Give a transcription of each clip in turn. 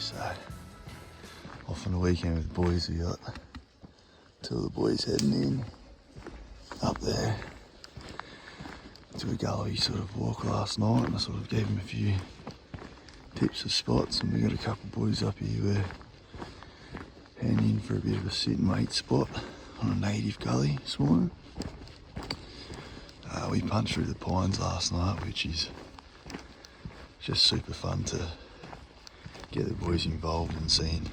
So, off on the weekend with the boys, we got two of the boys heading in up there to a gully sort of walk last night, and I sort of gave them a few tips of spots, and we got a couple of boys up here who are heading in for a bit of a sit and wait spot on a native gully this morning. We punched through the pines last night, which is just super fun to get the boys involved and seeing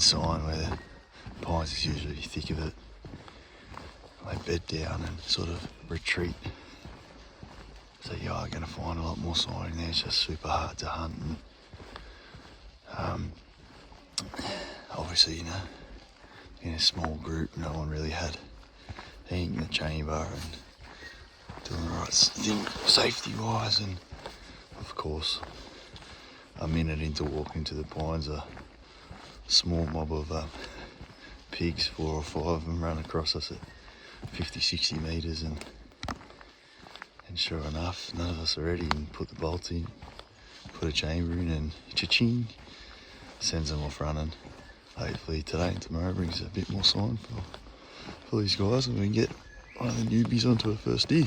sign where the pines is usually thick of it. They bed down and sort of retreat. So you are going to find a lot more sign in there. It's just super hard to hunt. And, obviously, in a small group, no one really had heat in the chamber and doing the right thing safety-wise. And of course, a minute into walking to the pines, a small mob of pigs, 4 or 5 of them, ran across us at 50, 60 metres, and sure enough, none of us are ready, and put the bolt in, put a chamber in, and cha-ching, sends them off running. Hopefully today and tomorrow brings a bit more sign for these guys, and we can get one of the newbies onto a first deer.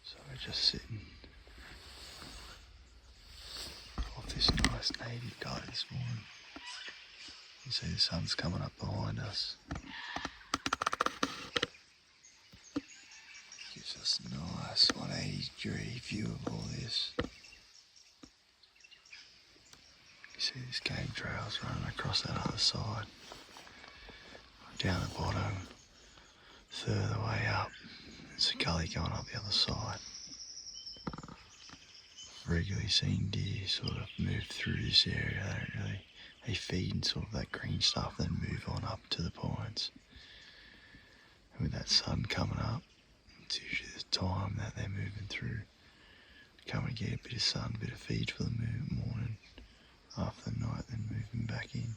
So we're just sitting off this nice native gully this morning. You see the sun's coming up behind us. Gives us a nice 180-degree view of all this. You see this game trails running across that other side. Down the bottom, further way up. There's a gully going up the other side. Regularly seen deer sort of move through this area. They feed in sort of that green stuff, then move on up to the pines. And with that sun coming up, it's usually the time that they're moving through. Come and get a bit of sun, a bit of feed for the morning, after the night, then moving back in,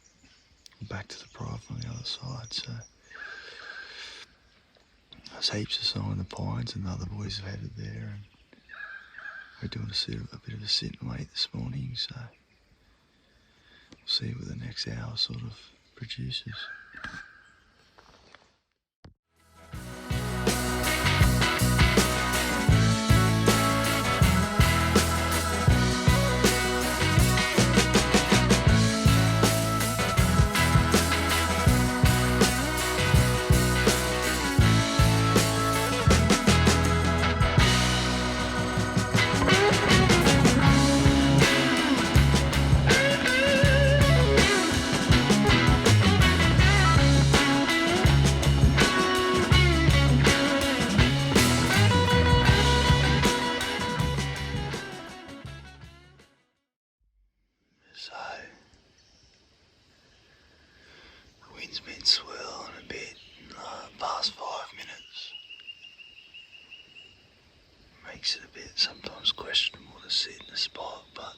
back to the private on the other side. So there's heaps of sign in the pines, and the other boys have headed there, and we're doing a bit of a sit and wait this morning, so we'll see what the next hour sort of produces. So, the wind's been swirling a bit in the past 5 minutes. Makes it a bit sometimes questionable to sit in a spot, but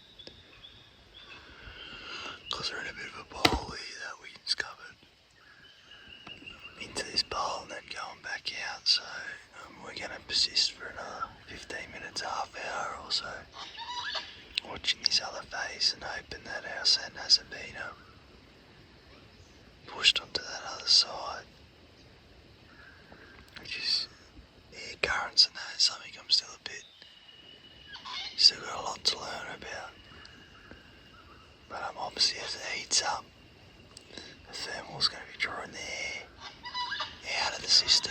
because we're in a bit of a bowl here, that wind's covered into this bowl and then going back out. So we're going to persist for another 15 minutes, half hour or so, watching this other face and hoping that our scent hasn't been pushed onto that other side, which is air currents and that, something I'm still got a lot to learn about. But obviously as it heats up, the thermal's going to be drawing the air out of the system.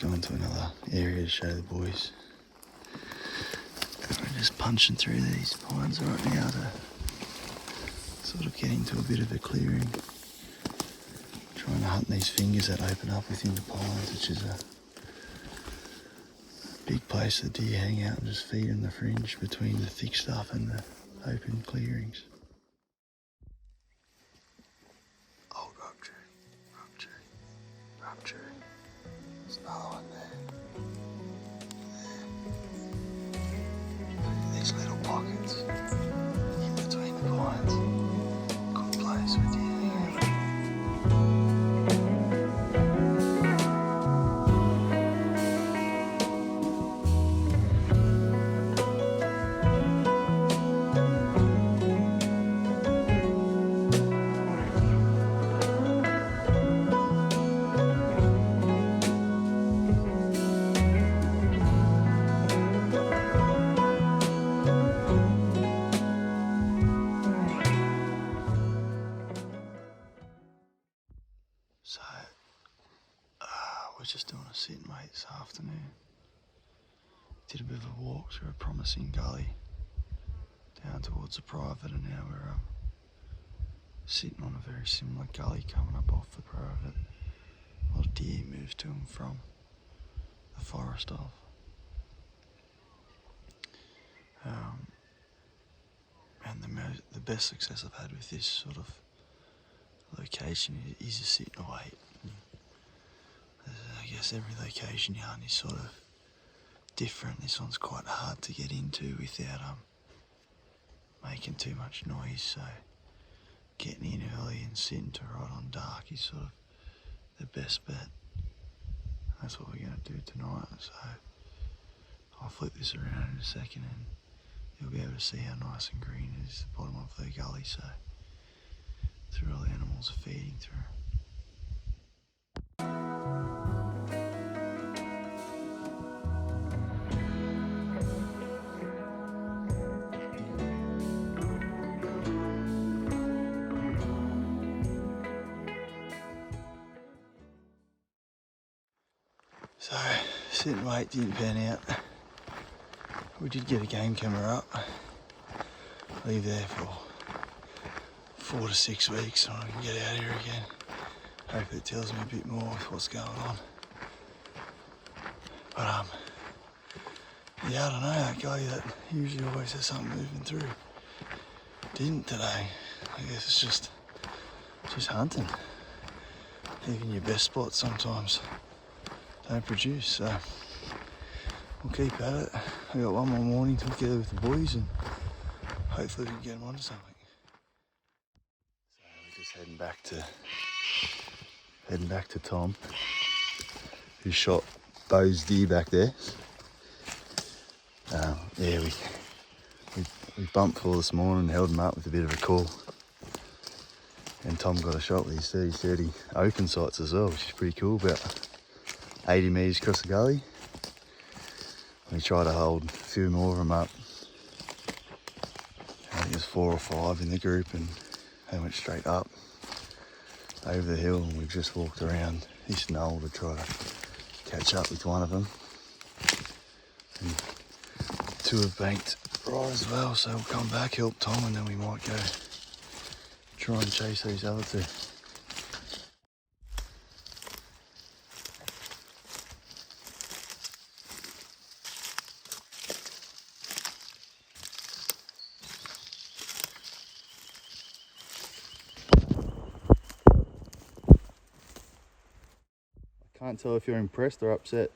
going to another area to show the boys. We're just punching through these pines right now to sort of get into a bit of a clearing. Trying to hunt these fingers that open up within the pines, which is a big place the deer hang out and just feed in the fringe between the thick stuff and the open clearings. Old rock tree, rock tree, rock tree. There's another one there. These little pockets in between the pines. Good place for deer hang out. So, we're just doing a sit and wait this afternoon. Did a bit of a walk through a promising gully down towards the private, and now we're sitting on a very similar gully coming up off the private. A lot of deer move to and from the forest off. And the best success I've had with this sort of location is a sit and wait. I guess every location you hunt is sort of different. This one's quite hard to get into without making too much noise, so getting in early and sitting to right on dark is sort of the best bet. That's what we're going to do tonight, so I'll flip this around in a second and you'll be able to see how nice and green it is at the bottom of the gully, so through all the animals are feeding through. So, sit and wait didn't pan out. We did get a game camera up. Leave there for 4 to 6 weeks so I can get out here again. Hopefully it tells me a bit more with what's going on. But yeah, I don't know, that guy that usually always has something moving through didn't today. I guess it's just hunting. Even your best spots sometimes don't produce, so we'll keep at it. I've got one more morning together with the boys and hopefully we can get them onto something. So we're just heading back to Tom, who shot Bo's deer back there. Yeah, we bumped for this morning and held him up with a bit of a call. And Tom got a shot with his 30-30 open sights as well, which is pretty cool, about 80 metres across the gully. We tried to hold a few more of them up. I think there's 4 or 5 in the group and they went straight up over the hill, and we've just walked around this knoll to try to catch up with one of them. And 2 have banked right as well, so we'll come back, help Tom, and then we might go try and chase these other 2. Can't tell if you're impressed or upset.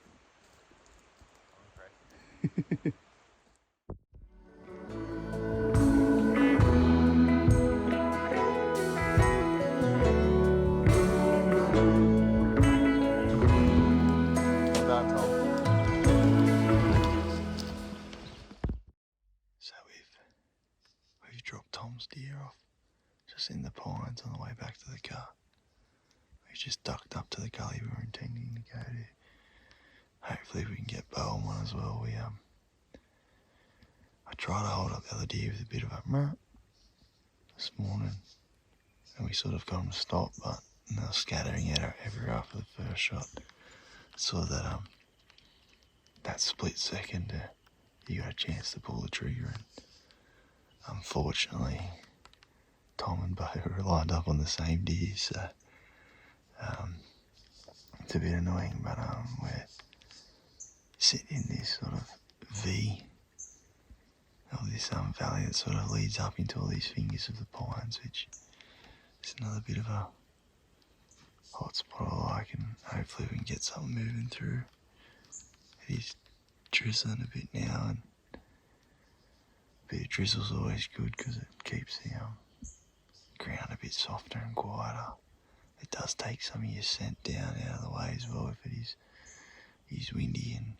So we've dropped Tom's deer off just in the pines on the way back to the car. We just ducked up to the gully we were intending to go to. Hopefully we can get Bo on one as well. I tried to hold up the other deer with a bit of a murr this morning, and we sort of got them to stop, but they were scattering out everywhere after the first shot. Saw that that split second, you got a chance to pull the trigger. And unfortunately, Tom and Bo were lined up on the same deer, so it's a bit annoying. But we're sitting in this sort of V of this valley that sort of leads up into all these fingers of the pines, which is another bit of a hot spot I like, and hopefully we can get something moving through. It is drizzling a bit now, and a bit of drizzle's always good because it keeps the ground a bit softer and quieter. It does take some of your scent down out of the way as well if it is windy, and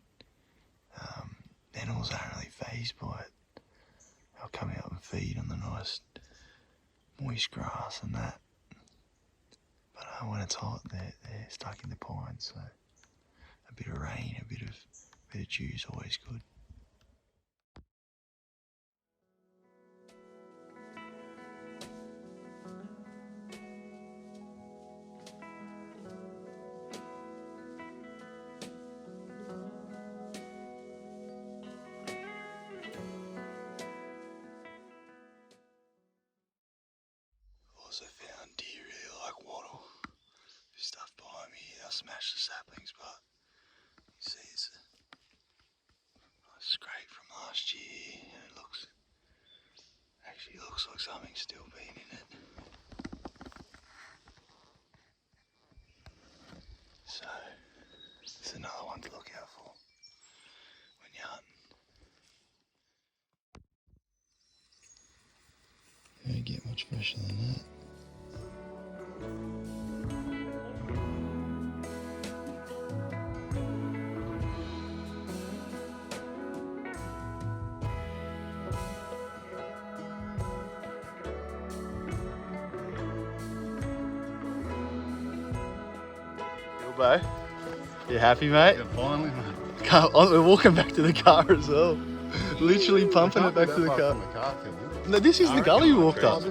animals aren't really fazed by it. They'll come out and feed on the nice moist grass and that. But when it's hot, they're stuck in the pines, so a bit of rain, a bit of dew is always good. Also found deer really like wattle. There's stuff behind me here. They'll smash the saplings, but you can see it's a nice scrape from last year, and it actually looks like something's still been in it. So it's another one to look out for when you're hunting. You don't get much fresher than that. Bo, you happy, mate? Yeah, finally, mate. We're walking back to the car as well. Literally pumping it back to the car. No, this is the gully we walked up.